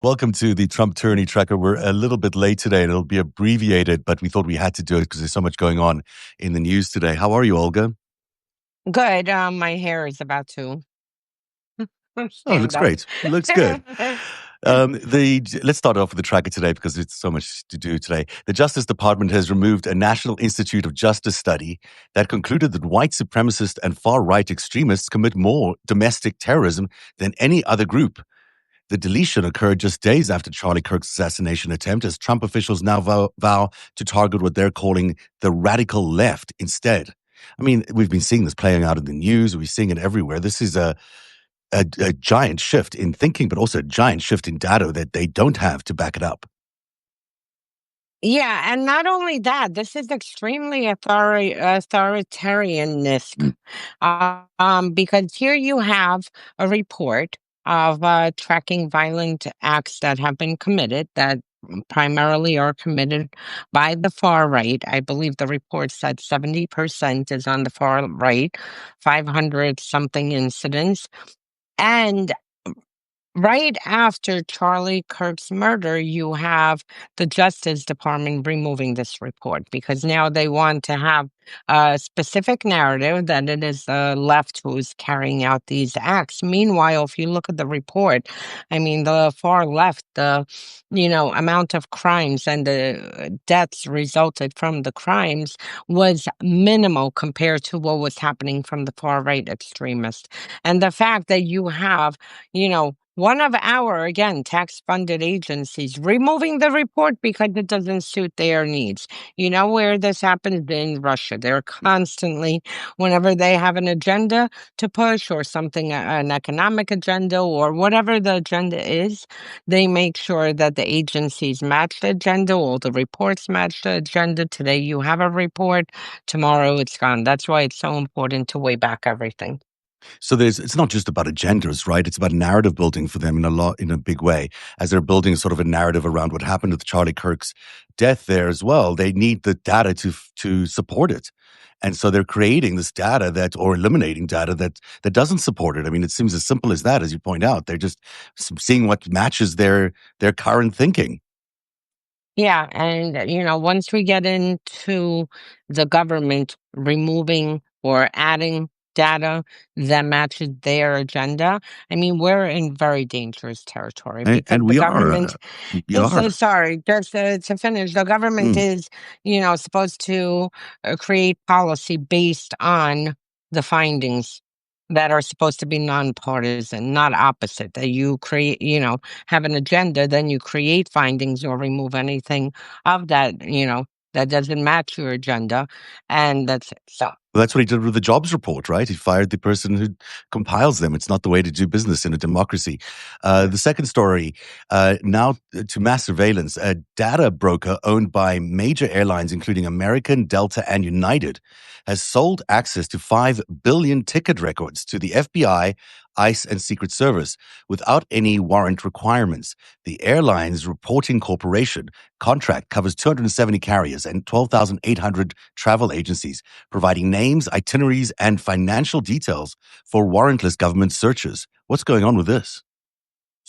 Welcome to the Trump Tyranny Tracker. We're a little bit late today and it'll be abbreviated, but we thought we had to do it because there's so much going on in the news today. How are you, Olga? Good. My hair is about to Oh, it looks stand up. great. It looks good. Let's start off with the tracker today because it's so much to do today. The Justice Department has removed a National Institute of Justice study that concluded that white supremacist and far-right extremists commit more domestic terrorism than any other group. The deletion occurred just days after Charlie Kirk's assassination attempt, as Trump officials now vow to target what they're calling the radical left instead. I mean, we've been seeing this playing out in the news. We're seeing it everywhere. This is a giant shift in thinking, but also a giant shift in data that they don't have to back it up. Yeah, and not only that, this is extremely authoritarianism. Because here you have a report of tracking violent acts that have been committed that primarily are committed by the far right. I believe the report said 70% is on the far right, 500 something incidents. And right after Charlie Kirk's murder, you have the Justice Department removing this report because now they want to have a specific narrative that it is the left who's carrying out these acts. Meanwhile, if you look at the report, I mean, the far left, the amount of crimes and the deaths resulted from the crimes was minimal compared to what was happening from the far right extremists. And the fact that you have, one of our, again, tax-funded agencies removing the report because it doesn't suit their needs. You know where this happens? In Russia. They're constantly, whenever they have an agenda to push or something, an economic agenda or whatever the agenda is, they make sure that the agencies match the agenda, all the reports match the agenda. Today you have a report, tomorrow it's gone. That's why it's so important to weigh back everything. So it's not just about agendas, right? It's about narrative building for them in a big way, as they're building sort of a narrative around what happened with Charlie Kirk's death there as well. They need the data to support it. And so they're creating this data or eliminating data that doesn't support it. I mean, it seems as simple as that, as you point out. They're just seeing what matches their current thinking. Yeah, and once we get into the government removing or adding data that matches their agenda, I mean, we're in very dangerous territory because And the we are. government We is so are. sorry, just to finish, the government Mm. is, supposed to create policy based on the findings that are supposed to be nonpartisan, not opposite, that you create, have an agenda, then you create findings or remove anything of that, that doesn't match your agenda. And that's it. So, Well, that's what he did with the jobs report, right? He fired the person who compiles them. It's not the way to do business in a democracy. The second story, now to mass surveillance, a data broker owned by major airlines, including American, Delta, and United, has sold access to 5 billion ticket records to the FBI, ICE, and Secret Service without any warrant requirements. The airlines reporting corporation contract covers 270 carriers and 12,800 travel agencies, providing names, itineraries, and financial details for warrantless government searches. What's going on with this?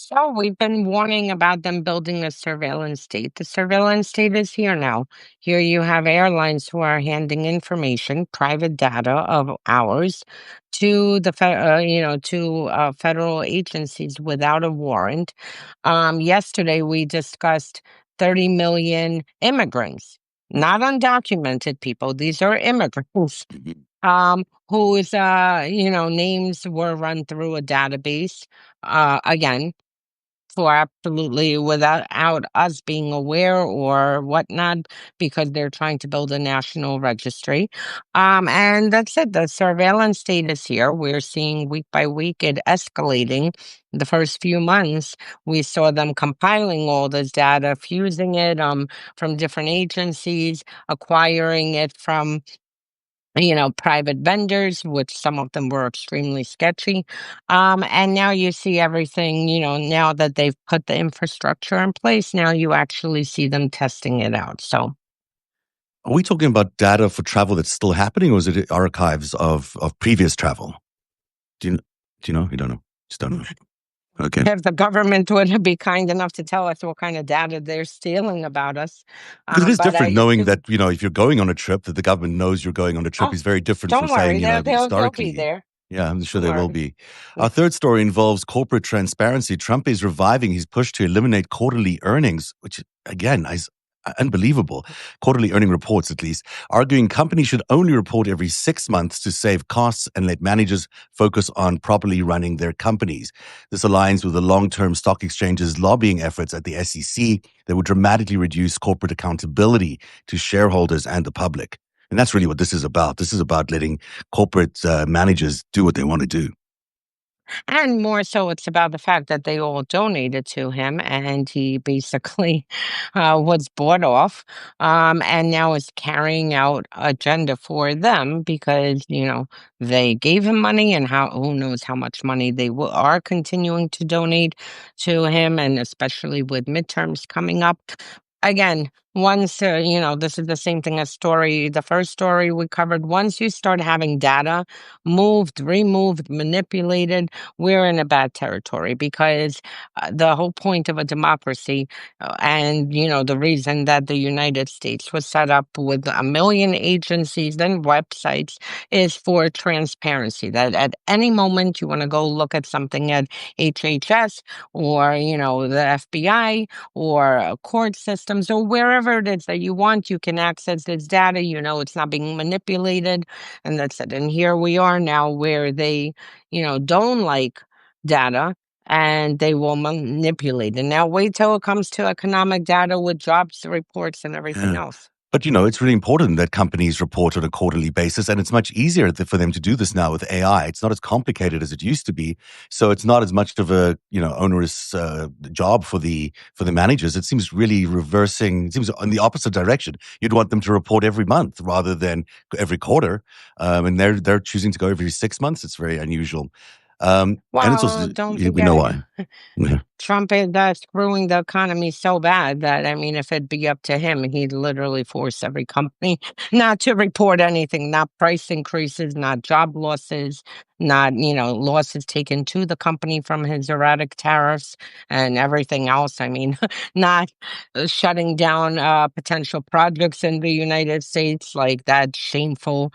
so we've been warning about them building a surveillance state. The surveillance state is here now. Here you have airlines who are handing information, private data of ours, to federal agencies without a warrant. Yesterday we discussed 30 million immigrants, not undocumented people. These are immigrants. Whose names were run through a database, again, for absolutely without us being aware or whatnot, because they're trying to build a national registry. And that's it. The surveillance state is here. We're seeing week by week it escalating. The first few months, we saw them compiling all this data, fusing it from different agencies, acquiring it from private vendors, which some of them were extremely sketchy. And now you see everything, now that they've put the infrastructure in place, now you actually see them testing it out. So, Are we talking about data for travel that's still happening, or is it archives of previous travel? Do you know? You don't know. Just don't know. Okay. if the government would be kind enough to tell us what kind of data they're stealing about us. Because it is But I different knowing assume, that, if you're going on a trip, that the government knows you're going on a trip oh, is very different from don't worry, saying, they'll be historically. there. Yeah, I'm sure Don't there will worry. be. Our third story involves corporate transparency. Trump is reviving his push to eliminate quarterly earnings, which again is unbelievable. Quarterly earning reports, at least, arguing companies should only report every 6 months to save costs and let managers focus on properly running their companies. This aligns with the long-term stock exchange's lobbying efforts at the SEC that would dramatically reduce corporate accountability to shareholders and the public. And that's really what this is about. This is about letting corporate managers do what they want to do. And more so, it's about the fact that they all donated to him, and he basically was bought off, and now is carrying out agenda for them because they gave him money, and how who knows how much money they are continuing to donate to him, and especially with midterms coming up. Again, once this is the same thing as the first story we covered. Once you start having data moved, removed, manipulated, we're in a bad territory because the whole point of a democracy and the reason that the United States was set up with a million agencies and websites is for transparency, that at any moment you want to go look at something at HHS or the FBI or court systems or wherever it is that you want, you can access this data. It's not being manipulated, and that's it. And here we are now where they don't like data and they will manipulate. And now wait till it comes to economic data with jobs reports and everything Yeah. else. But, it's really important that companies report on a quarterly basis, and it's much easier for them to do this now with AI. It's not as complicated as it used to be, so it's not as much of a onerous job for the managers. It seems really reversing. It seems in the opposite direction. You'd want them to report every month rather than every quarter, and they're choosing to go every 6 months. It's very unusual, and it's Well, also don't we know forget, why. Yeah. Trump is screwing the economy so bad that, I mean, if it'd be up to him, he'd literally force every company not to report anything, not price increases, not job losses, not, losses taken to the company from his erratic tariffs and everything else. I mean, not shutting down potential projects in the United States like that shameful,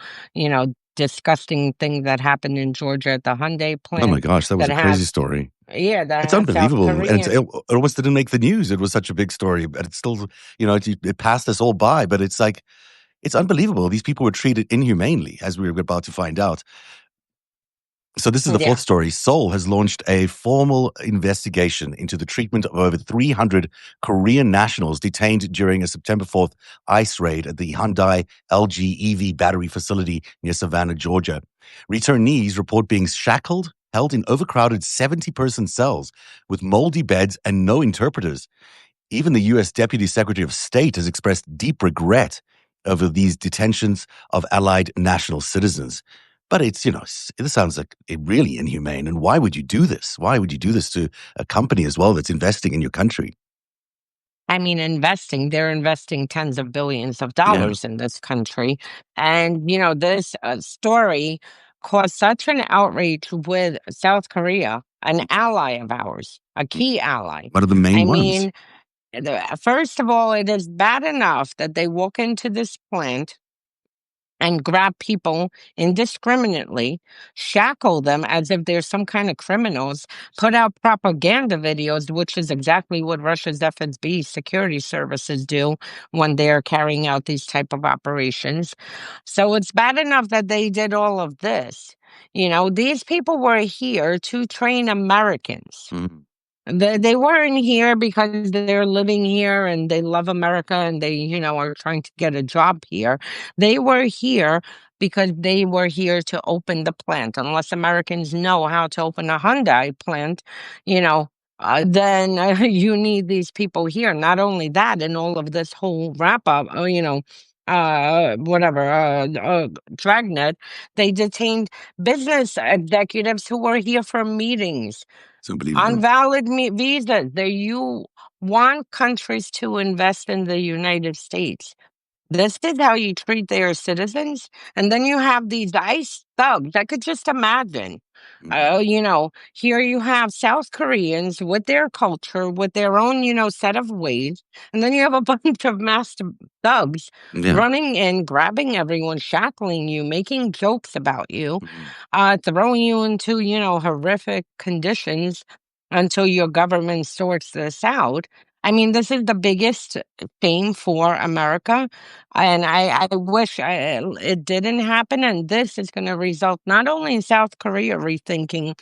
disgusting thing that happened in Georgia at the Hyundai Oh my plant gosh, that was that a crazy has story. yeah, that It's has South unbelievable, and Korean. it almost didn't make the news. It was such a big story, but it's still, it passed us all by. But it's like it's unbelievable. These people were treated inhumanely, as we were about to find out. So this is the fourth Yeah. story. Seoul has launched a formal investigation into the treatment of over 300 Korean nationals detained during a September 4th ICE raid at the Hyundai LG EV battery facility near Savannah, Georgia. Returnees report being shackled, held in overcrowded 70-person cells with moldy beds and no interpreters. Even the U.S. Deputy Secretary of State has expressed deep regret over these detentions of allied national citizens. But it sounds like really inhumane. And why would you do this? Why would you do this to a company as well that's investing in your country? I mean, they're investing tens of billions of Yeah. dollars in this country. And, this story caused such an outrage with South Korea, an ally of ours, a key ally. One of the main I ones. mean, first of all, it is bad enough that they walk into this plant and grab people indiscriminately, shackle them as if they're some kind of criminals, put out propaganda videos, which is exactly what Russia's FSB security services do when they're carrying out these type of operations. So it's bad enough that they did all of this. These people were here to train Americans. Mhm. They weren't here because they're living here and they love America and they, are trying to get a job here. They were here because they were here to open the plant. Unless Americans know how to open a Hyundai plant, then you need these people here. Not only that, and all of this whole wrap up, whatever, dragnet, they detained business executives who were here for meetings It's unbelievable. on valid visas. That you want countries to invest in the United States. This is how you treat their citizens. And then you have these ICE thugs. I could just imagine. Mhm. Here you have South Koreans with their culture, with their own, set of ways. And then you have a bunch of master thugs Yeah. running in, grabbing everyone, shackling you, making jokes about you, Mhm. throwing you into, horrific conditions until your government sorts this out. I mean, this is the biggest shame for America. And I wish it didn't happen. And this is going to result not only in South Korea rethinking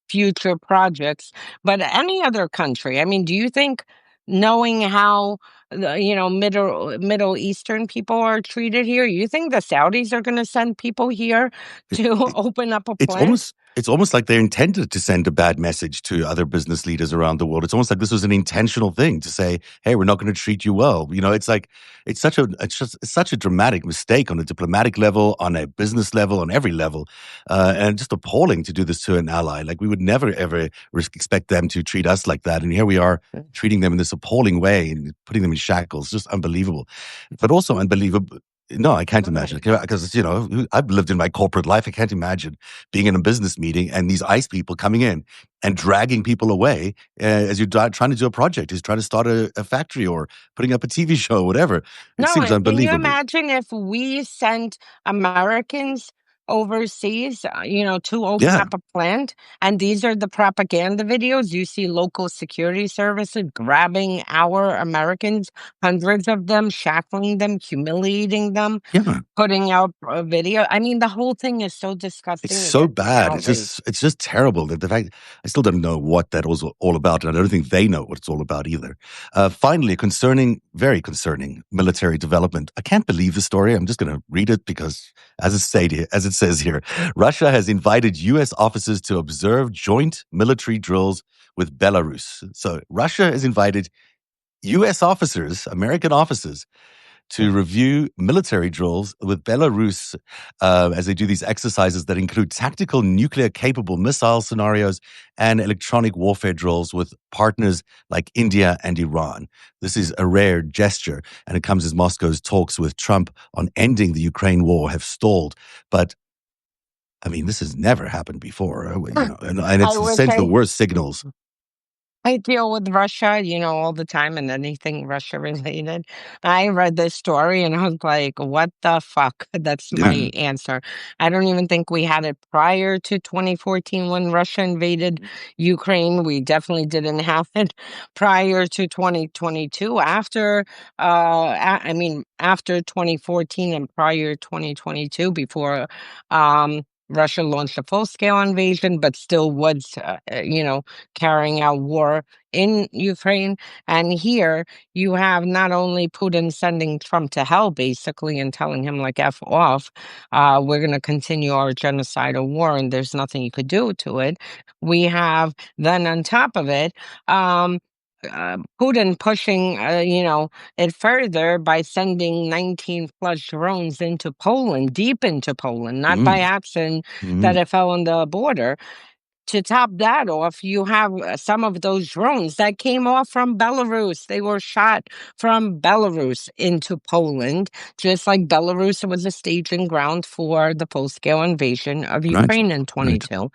future projects, but any other country. I mean, do you think knowing how the Middle Eastern people are treated here, you think the Saudis are going to send people here It to it open up a it's plant? almost like they're intended to send a bad message to other business leaders around the world. It's almost like this was an intentional thing to say, "Hey, we're not gonna treat you well." It's like it's such a dramatic mistake on a diplomatic level, on a business level, on every level, and just appalling to do this to an ally. Like, we would never, ever expect them to treat us like that, and here we are treating them in this appalling way and putting them in shackles. Just unbelievable. But also unbelievable. No, I can't imagine because I've lived in my corporate life. I can't imagine being in a business meeting and these ICE people coming in and dragging people away as you're trying to do a project, who's trying to start a factory or putting up a TV show, whatever. It No, seems and can you unbelievable. imagine if we sent Americans overseas, to open Yeah, up a plant, and these are the propaganda videos? You see local security services grabbing our Americans, hundreds of them, shackling them, humiliating them, yeah. putting out a video. I mean, the whole thing is so It's disgusting. It so gets me bad. outraged. It's just terrible. The fact I still don't know what that was all about, and I don't think they know what it's all about either. Finally, a concerning, very concerning military development. I can't believe the story. I'm just going to read it because, as it says here, Russia has invited U.S. officers to observe joint military drills with Belarus. So Russia has invited U.S. officers, American officers, to review military drills with Belarus as they do these exercises that include tactical nuclear capable missile scenarios and electronic warfare drills with partners like India and Iran. This is a rare gesture, and it comes as Moscow's talks with Trump on ending the Ukraine war have stalled. But I mean, this has never happened before, and I it's to wish send the I worst signals. I deal with Russia, all the time and anything Russia related. I read this story and I was like, what the fuck? That's Yeah. my answer. I don't even think we had it prior to 2014 when Russia invaded Ukraine. We definitely didn't have it prior to 2022. After 2014 and prior 2022, before Russia launched a full-scale invasion, but still was, carrying out war in Ukraine. And here you have not only Putin sending Trump to hell, basically, and telling him, like, F off, we're going to continue our genocidal war and there's nothing you could do to it. We have then on top of it, Putin pushing, it further by sending 19 plus drones into Poland, deep into Poland, not by Mm, accident that mm, it fell on the border. To top that off, you have some of those drones that came off from Belarus. They were shot from Belarus into Poland, just like Belarus was a staging ground for the full scale invasion of right, Ukraine in right. 22.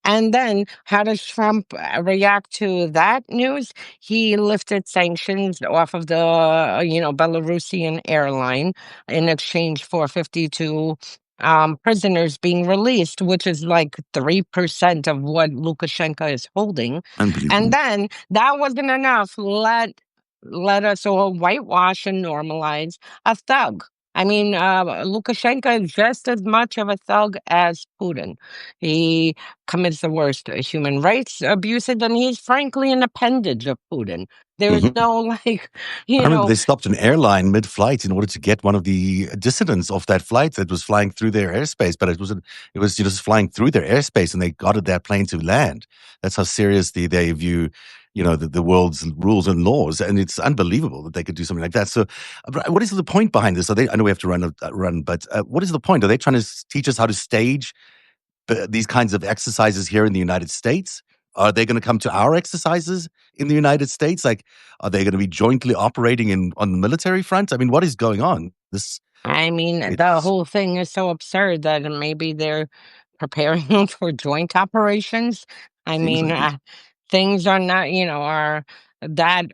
And then, how does Trump react to that news? He lifted sanctions off of the, Belarusian airline in exchange for 52 prisoners being released, which is like 3% of what Lukashenko is holding. And Unbelievable. then that wasn't enough. Let us all whitewash and normalize a thug. I mean, Lukashenko is just as much of a thug as Putin. He commits the worst human rights abuses, and he's frankly an appendage of Putin. There's Mhm. no like, I you remember know, they stopped an airline mid-flight in order to get one of the dissidents off that flight that was flying through their airspace, but it was just flying through their airspace, and they got that plane to land. That's how seriously they view, the world's rules and laws, and it's unbelievable that they could do something like that. So, but what is the point behind this? I know we have to run, but what is the point? Are they trying to teach us how to stage these kinds of exercises here in the United States? Are they going to come to our exercises in the United States? Like, are they going to be jointly operating on the military front? I mean, what is going on? This I mean, the it's whole thing is so absurd that maybe they're preparing for joint operations. I seems mean, like it. things are not, are that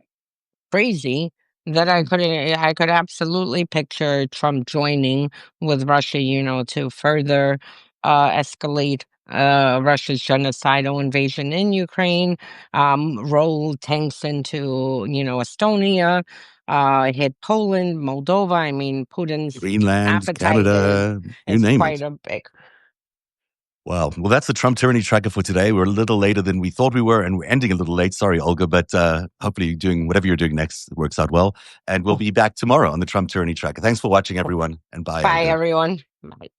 crazy that I could absolutely picture Trump joining with Russia, to further escalate Russia's genocidal invasion in Ukraine, roll tanks into, Estonia, hit Poland, Moldova. I mean, Putin's Greenland, appetite is Canada, you is name quite it. a big. Well, that's the Trump tyranny tracker for today. We're a little later than we thought we were, and we're ending a little late. Sorry, Olga, but hopefully doing whatever you're doing next works out well. And we'll be back tomorrow on the Trump tyranny tracker. Thanks for watching, everyone, and bye, Bye, Olga. everyone. Bye.